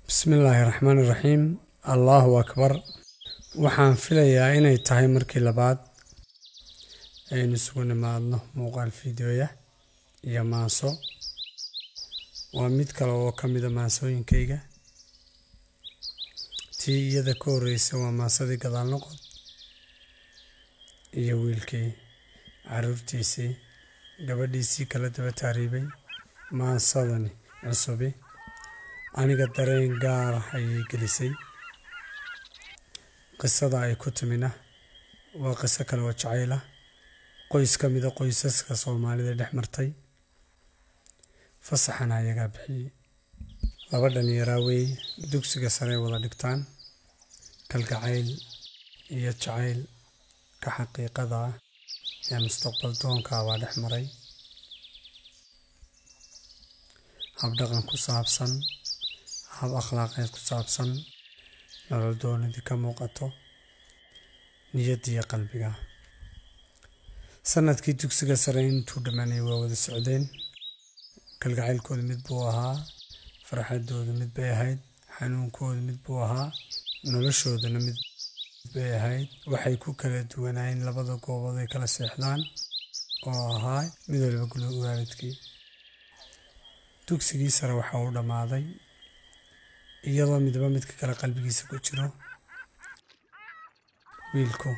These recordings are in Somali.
بسم الله الرحمن الرحيم. الله أكبر. waxaan filayaa inay tahay markii labaad aynu isugu nimaadno muuqaal fiidiyoya iyo maaso. waa mid kale oo ka mid ah maasooyinkayga. tii iyada ka horreysay waa maasadii gadaal noqod iyo wiilkii caruurtiisii gabadhiisii kala daba taariibay. maasadani cusubi aniga dareen gaar ah ayay gelisay. qisada ay ku timina waa qiso kale oo jacayl ah, qoys ka mid ah qoysaska Soomaalida dhex martay. fasaxana ayagaa bixiyey. laba dhalinyaro wey dugsiga sare wada dhigtaan. kalgacayl iyo jacayl ka xaqiiqada ah ee mustaqbal doonka waa dhex maray. hab dhaqan ku saabsan, hab akhlaaqeed ku saabsan, nolol doonidii ka muuqato, niyadda iyo qalbiga. sanadkii dugsiga sare intuu dhammaanay waa wada socdeen. kalgacaylkooda mid buu ahaa, farxadooda mid bay ahayd, xanuunkooda mid buu ahaa, noloshoodana mid bay ahayd. waxay ku kala duwanaayeen labada goobood ay kala seexdaan oo ahaa mid waliba guriga waalidkii. dugsigii sare waxa uu dhammaaday iyadoo midba midka kale qalbigiisa ku jiro. wiilku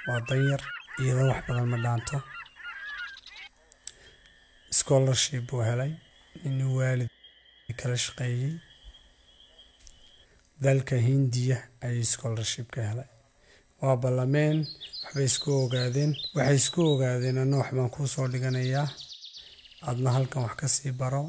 waa danyar, iyadoo wax badan ma dhaanto. scholarship buu helay, nin waalid kala shaqeeyey. dalka Hindiya ayay scholarship ka helay. waa ballameen, waxay isku ogaadeen anna wax baan kuu soo dhiganayaa, adna halkan wax ka sii baro,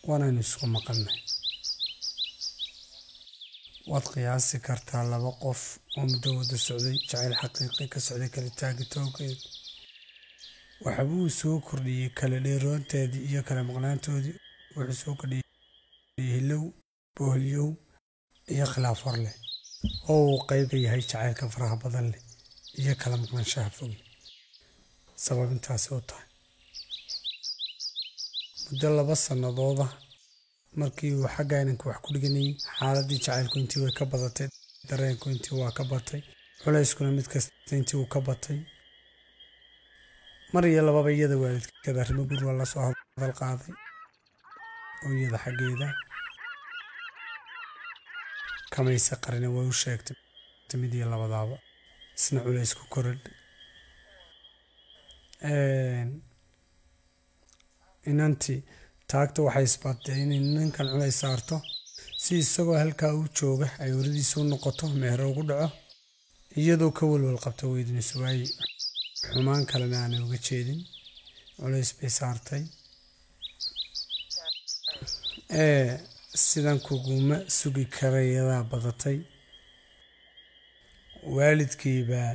waanaynu isku maqannay. waad qiyaasi kartaa laba qof oo muddo wada socday, jacayl xaqiiqi ka socday kala taagitoogeed. waxbuu soo kordhiyey kala dheeroonteedii iyo kala maqnaantoodii. wuxuu soo kordhiyey hilow, boholyow iyo khilaaf hor leh oo uu qayb ka yahay jacaylka faraha badan leh iyo kala maqnaanshaha fogi. sabab intaasi u tahay muddo 2 sannadooda markii uu xagga inanka wax ku dhiganayay, xaaladii jacaylku intii way ka badatay, dareenku intii waa ka batay, culayskuna mid kasta intii uu ka batay. mar iyo lababa iyada waalidkeeda arrimo guri waa la soo hadal qaaday oo iyada xaggeeda kamaysa qarine way u sheegtay mid iyo labadaaba. isna culaysku korodh. inantii taagta waxay isbaatay inay ninkan culays saarto si isagoo halkaa u jooga ay waradiisa u noqoto, meher ugu dhaco, iyadoo ka walwal qabta weydinayso waaye xumaan kalena aanay uga jeedin. culays bay saartay. sidan kuguma sugi karayadaa badatay. waalidkiibaa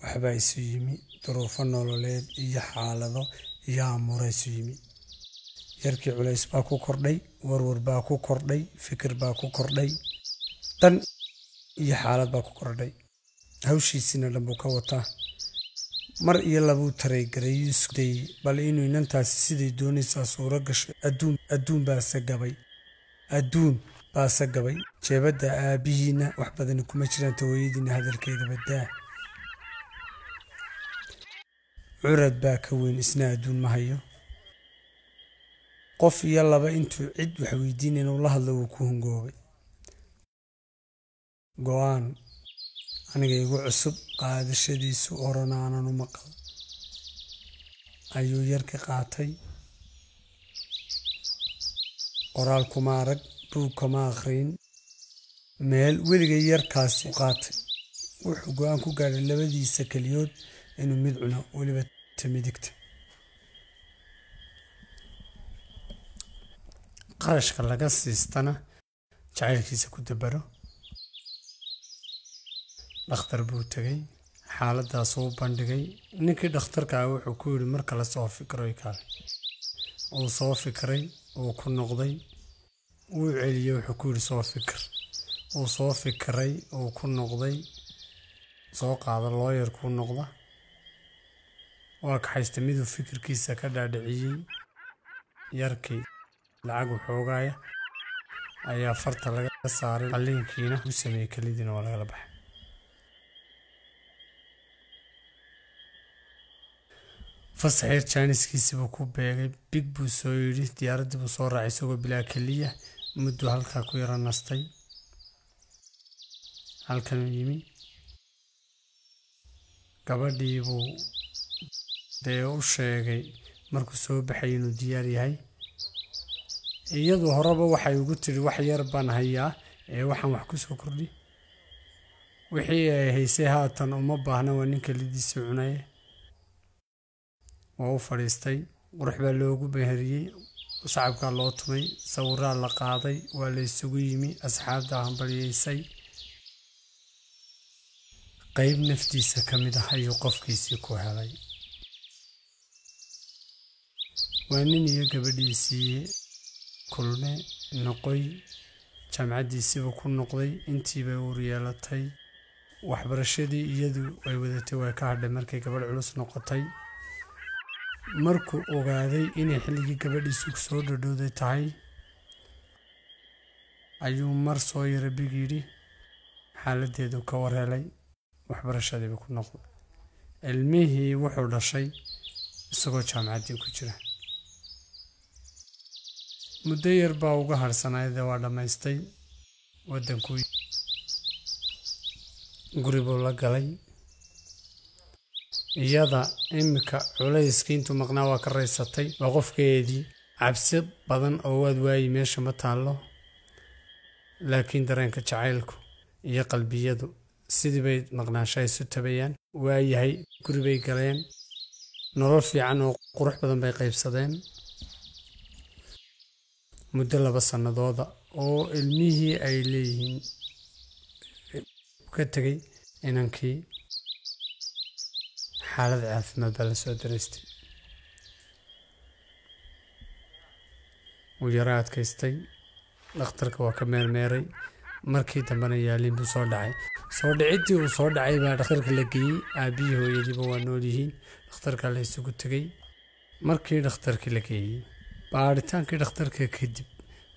waxbaa isu yimi, duruufo nololeed iyo xaalado iyo amuura isu yimi. yarkii culays baa ku kordhay, warwar baa ku kordhay, fikir baa ku kordhay, dan iyo xaalad baa ku kordhay. hawshiisina dhan buu ka wataa. mar iyo labuu taraygareeyuu isku dayey bal inuu inantaasi siday doonaysaa suuro gashay. adduun baase gabay. jeebadda aabbihiina wax badani kuma jiraan, tawayadiina hadalkeeda badaa. curad baa ka weyn, isna adduun ma hayo. qof iyo laba intuu cid wax weydiinayn uu la hadlo wuu ku hungoobay. go-aan aniga igu cusub, qaadashadiisu orana aanan u maqal ayuu yarka qaatay. qoraal kuma arag, buug kama akhriin, meel weligay yarkaasi u qaatay. wuxuu go-aan ku gaadhay labadiisa keliyood inuu mid cuno, weliba midigta. qarashka laga siistana jacaylkiisa ku dabaro. dhakhtar buu tegey, xaaladaas uu bandhigay. ninkii dhakhtarka ah wuxuu ku yidhi marka la soo fikray kaale. uu soo fikray, uu ku noqday, wuu celiyey, wuxuu ku yidhi soo fikir. uu soo fikray, uu ku noqday, soo qaada looyarkuu noqda. waa kaxaysta miduu fikirkiisa ka dhaadhiciyey. yarkii lacag waxoogaaya ayaa farta laga saaray qalliinkiina u sameeyey kalidiina waa lagala baxay fasaxeer jaaniskiisii buu ku beegay big buu soo yidhi diyaaraddii buu soo raacay isagoo bilaa keliya muddo halkaa ku yara nastay halkan yimi gabadhii buu dee u sheegay markuu soo baxay inuu diyaar yahay iyadu horeba waxay ugu tiri wax yar baan hayaa ee waxaan wax ku soo kordhi wixii ay haysay haatan uma baahna waa ninka lidiisa cunay waa u fadhiistay qurux baa loogu beheriyey sacabkaa loo tumay sawiraa la qaaday waa la isugu yimi asxaabta hambalyeysay qayb naftiisa ka mid ah ayuu qofkiisii ku helay waa nin iyo gabadhiisii kulme noqoy jaamacaddiisiiba ku noqday intiibay uur yeelatay waxbarashadii iyadu ay wadatay waa ka hadhay markay gabadh culus noqotay markuu ogaaday inay xilligii gabadhiisu ku soo dhadhowday tahay ayuu mar soo yara big yidhi xaaladdeedu ka warhelay waxbarashadiiba ku noqday ilmihii wuxuu dhashay isagoo jaamacaddii ku jira muddo yar baa uga harsanaydee waa dhammaystay waddankuu guri buu la galay iyada imika culayskii intuu maqnaa waa ka raysatay waa qofkeedii cabsi badan oo waad waayi meesha ma taallo laakiin dareenka jacaylku iyo qalbiyadu sidii bay maqnaanshaha isu tabayaan waayahay guri bay galeen nolol fiican oo qurux badan bay qaybsadeen muddo 2 sannadooda oo ilmihii ay leeyihiin ka tegay inankii xaalad caafimaad baa la soo daraystay wuu yara adkaystay dhakhtarka waa ka meermeeray markii dambena yaaliin buu soo dhacay soo dhicidii uu soo dhacay baa dhakhtarka la geeyey aabihii hooyadiiba waa nool yihiin dhakhtarka la isugu tegay markii dhakhtarkii la geeyey baaritaankii dhakhtarka kadib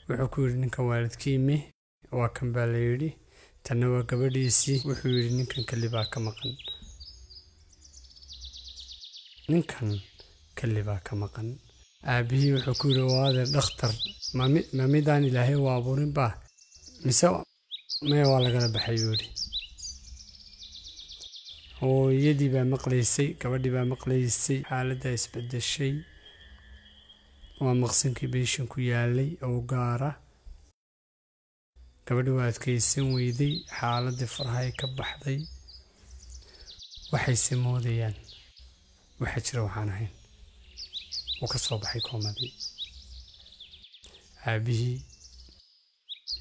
wuxuu ku yidhi ninkan waalidkii mi waa kan baa la yidhi tanna waa gabadhiisii wuxuu yidhi ninkan keli baa ka maqan ninkan keli baa ka maqan aabihii wuxuu ku yidhi waadeer dhakhtar ma midaan ilaahay u abuurin baa mise maya waa lagala baxay buu yidhi hooyadii baa maqlaysay gabadhii baa maqlaysay xaaladdaa isbedeshay waa maqsinkii beeshan ku yaalay oo gaara gabadhi waa adkaysan weyday xaaladii farahay ka baxday waxayse moodayaan waxa jira waxaan ahayn uu ka soo baxay koomadii aabihii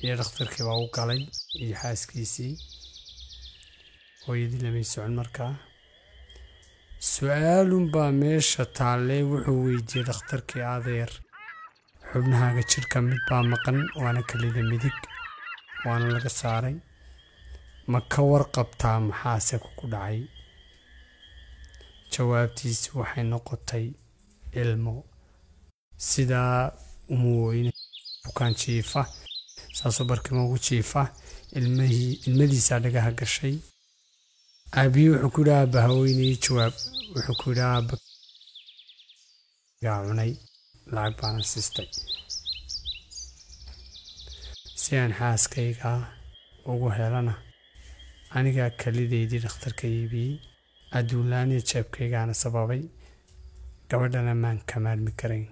iyo dhakhtarkii baa u galay iyo xaaskiisii hooyadii lamay socon markaa su-aalunbaa meesha taallee wuxuu weydiiyey dhakhtarkii adeer xubnahaaga jidhka mid baa maqan waana kelida midig waana laga saaray ma ka warqabtaa maxaase ku dhacay jawaabtiisi waxay noqotay ilmo sidaa umuweyne bukaan jiifa saasoo barkima ugu jiifa ilmadiisaa dhagaha gashay aabihii wuxuu ku yidhi aabba haweenayii jawaab wuxuu ku yidhi aabba gaa cunay lacag baana siistay si aan xaaskaygaa ugu helana anigaa kelidaydii dhakhtarka iibiyey adduunlaaniya jeebkaygaana sababay gabadhana maan ka maarmi karayn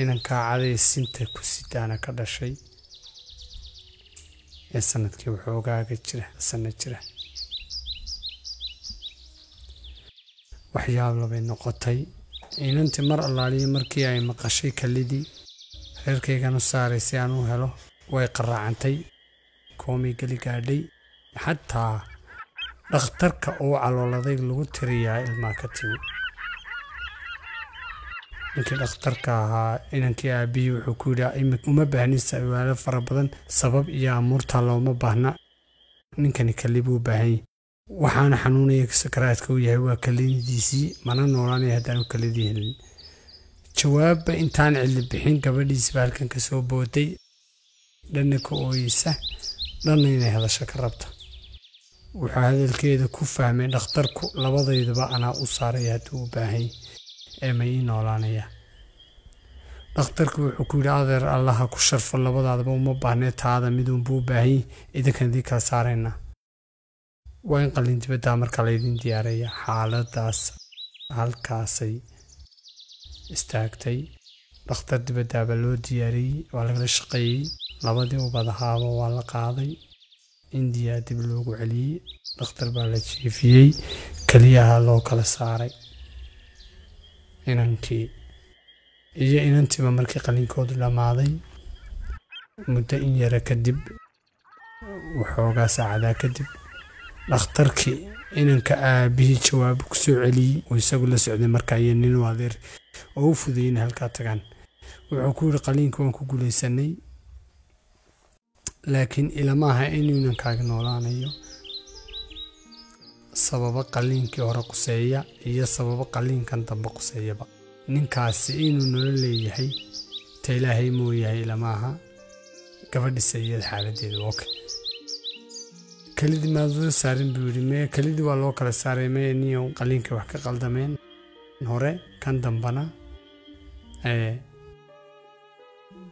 inankaa caday sinta ku sidaana ka dhashay ee sanadkii waxoogaaga sanad jira waxyaab labay noqotay inantii mar allaaliya markii ay maqashay kelidii reerkayganu saaray si aan u helo way qaraacantay koomay geli gaadhay xataa dhakhtarka oo calooladay lagu tiriyaa ilmaa ka timi ninkii dhakhtarka ahaa inankii aabihii wuxuu ku yidhi uma baahnin sawaalo fara badan sabab iyo amuurta looma baahna ninkani keli buu baahan waxaana xanuunaya sakaraadka uu yahay waa kelidiisii mana noolaanaya haddaanu kelidii helin jawaabba intaan cilli bixin gabadhiis baalkan ka soo booday dhanna ka ooyeysa dhanna inay hadasho ka rabta wuxuu hadalkeeda ku fahmay dhakhtarku labadayduba anaa u saaray hadduu u baahay ee ma ii noolaanaya dhakhtarku wuxuu ku yidhi adeer allaha ku sharfo labadaadaba uma baahnee taada midunbuu u baahay idinkan idin kala saarayna waa in qalin dibaddaa marka laydin diyaaraya xaaladaas halkaasay istaagtay dhakhtar dibaddaaba loo diyaariyey waa lagala shaqeeyey labadii ubadahaaba waa la qaaday indiya dib loogu celiyey dhakhtar baa la jiifiyey keliyaha loo kala saaray inankii iyo inantiiba markii qalinkoodu dhammaaday muddo in yara kadib waxoogaa saacadaa kadib dhakhtarkii inanka aabihii jawaab ku soo celiyey oo isagu la socday markaa iyo nin adeer oo u fuday in halkaa tagaan wuxuu ku yidhi qaliinka waan ku guulaysanay laakiin ilama aha inuu inankaaga noolaanayo sababo qaliinkii hore quseeya iyo sababo qaliinkan dambe quseeyaba ninkaasi inuu nolol leeyahay ta ilaahay mooyahay ilama aha gabadhisa iyada xaaladeedu okay kalidii maadoo saarin buu yidhi mee kalidii waa loo kala saaray mee niyow qaliinka wax ka qaldameen hore kan dambana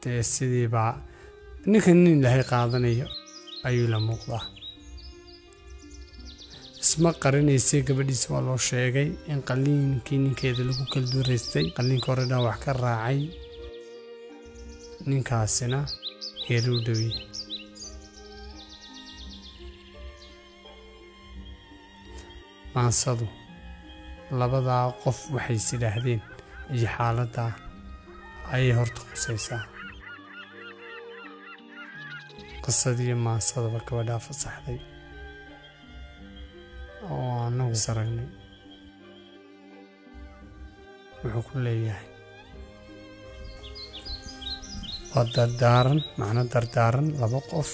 dee sidiibaa ninkan nin ilaahay qaadanayo ayuu la muuqdaa isma qarinaysay gabadhiisa waa loo sheegay in qaliinkii ninkeeda lagu kala duuraystay qaliinka hore dhaawac ka raacay ninkaasina geeri u dhowey maansadu labadaa qof waxay isidhaahdeen iyo xaaladdaa ayay horta qusaysaa qisadii maansadaba gabadhaa fasaxday oo anagu saragnay wuxuu ku leeyahay waa dardaaran macno dardaaran laba qof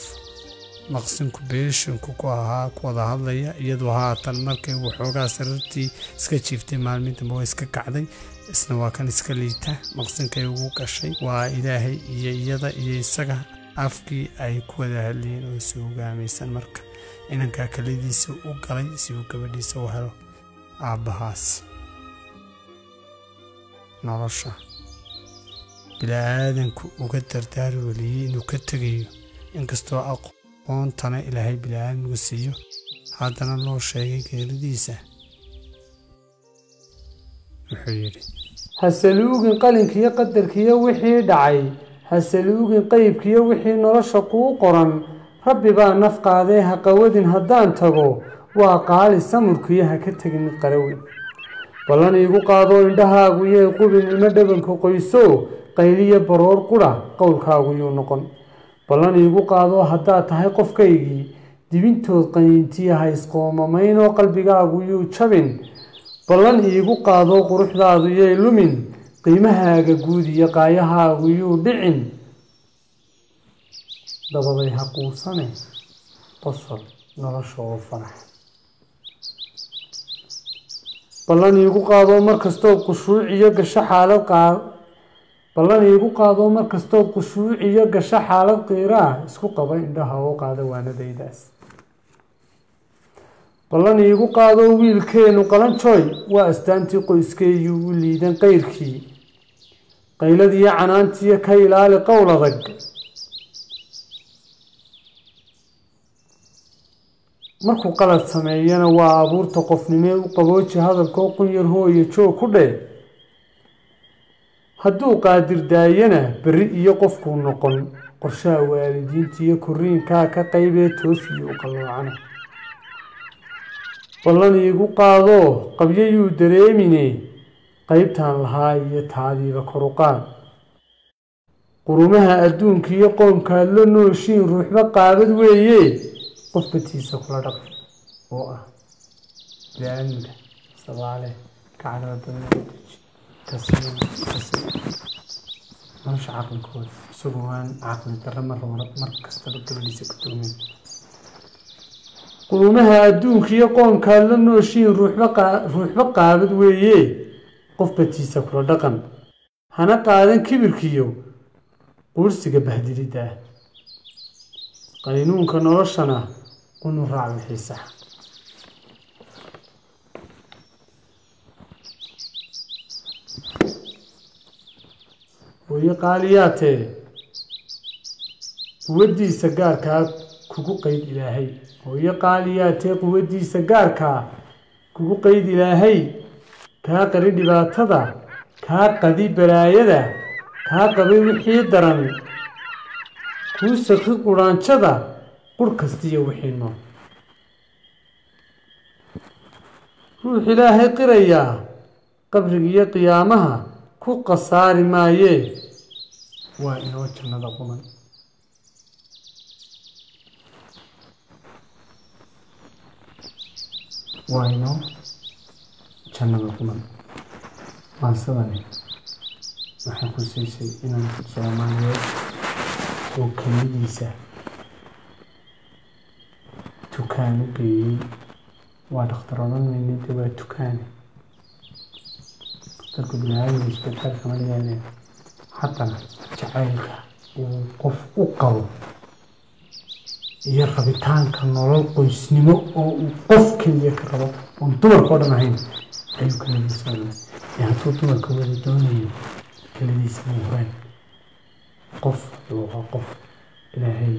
maqsinku beeshinku ku ahaa ku wada hadlaya iyadoo haatan markay waxoogaa sariirtii iska jiiftay maalmin dambe waa iska kacday isna waa kan iska liita maqsinkay ugu gashay waa ilaahay iyo iyada iyo isaga afkii ay ku wada hadlayeen oo isu hogaamaysan marka inankaa kalidiisa u galay si uu gabadhiisa u helo aabbahaas nolosha bilaadanku uga dardaari weliyey inuu ka tegayo inkastoo aqoontana ilaahay bilaadanku siiyo haddana loo sheegay geeridiisa wuxuu yidhi hasaluugin qalinkiyo qadarkiyo wixii dhacay hasaluugin qaybkiyo wixii nolosha kuu qoran rabbi baa naf qaadee ha qawadin haddaan tago waa qaali samurkiyo ha ka tegin mid qaraweyn ballan iigu qaado indhahaagu yay qubin ilmo dhabanka qoyso qayliyo baroor qudha qowlkaagu yuu noqon ballan iigu qaado haddaad tahay qofkaygii dibintood qaniintiya ha isqoomamaynoo qalbigaagu yuu jabin ballan iigu qaado quruxdaadu yay lumin qiimahaaga guud iyo qaayahaagu yuu dhicin dabaday ha quusane qosol nolosha oo farax ballan iigu qaado markastood qushuuciyo gasho xaalad ballan iigu qaado markastood qushuuciyo gasho xaalad qiiraa isku qaba indhaha oo qaada waanadaydaas ballan iigu qaado wiilkeenu qalanjooy waa astaantii qoyskeeyuu u liidan qayrkii qayladiiyo canaantiyo ka ilaali qowl adag markuu qalad sameeyana waa abuurta qofnimee u qabooji hadalkoo qunyar hooyo joog ku dheh hadduu qaadir daayana berri iyo qofkuu noqon qorshaha waalidiinta iyo korriinkaa ka qaybee toosiyo u qalloocana ballan iigu qaado qabyayuu dareemine qaybtaan lahaa iyo taadiiba koruqaan qurumaha adduunka iyo qoomkaad la nooshiin ruuxba qaabad weeye qof batiisa kula dhaqi oo ah bini'aadmiga sabaale kacdaba badan nolosha caqligooda isagoo aan caqli darra mar kastaba gabadhiisa ku tugmin qurumaha adduunka iyo qoomkaad la nooshiin ruuxba qaabad weeye qof batiisa kula dhaqan hana qaadan kibirkiyo quursiga bahdilida qaynuunka noloshana unu raac wixii sax hooyo qaaliyaatee quwadiisa gaarkaa kugu qayd ilaahay hooyo qaaliyaatee quwadiisa gaarkaa kugu qayd ilaahay kaa qari dhibaatada kaa qadi balaayada kaa qabay wixii daran kuu saki quraanjada qur kastiyo wixii nool ruux ilaahay qirayaa qabrigiyo qiyaamaha ku qasaari maayee waa inoo jannada quman waa inoo jannada quman maansadani waxay ku siisay inaan Soomaaliyeed oo keligiisa tukaan u geeyey waa dhakhtarodan weynida waa tukaane dadka bini'aadamka isbitaalka ma leeyahay haddana jacaylka uu qof u qabo iyo rabitaanka nolol qoysnimo oo uu qof keliya ka rabo oon dumarka oo dhan ahayn ayuu keligiisa hadduu dumarka wada doonayo keligiisa ma horeen qof waa qof ilaahay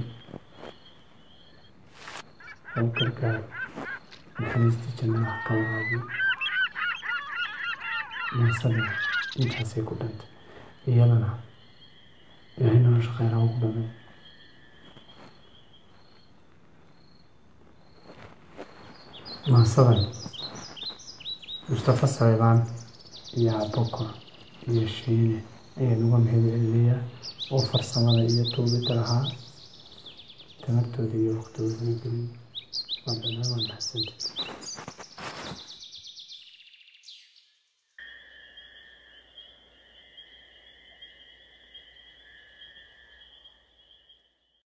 oo gargaar naxariista jannada ka waraabiyo mansada intaasay ku dhantay iyadana ilaahay nolosha khayraha ugu dhamay mansadan Mustafa Saleebaan iyo Abokor iyo Shiine ayaa uga mahadcelinayaa oo farsamada iyo tuubida lahaa tamartooda iyo waqtigooda geliyay waa mahadsantahay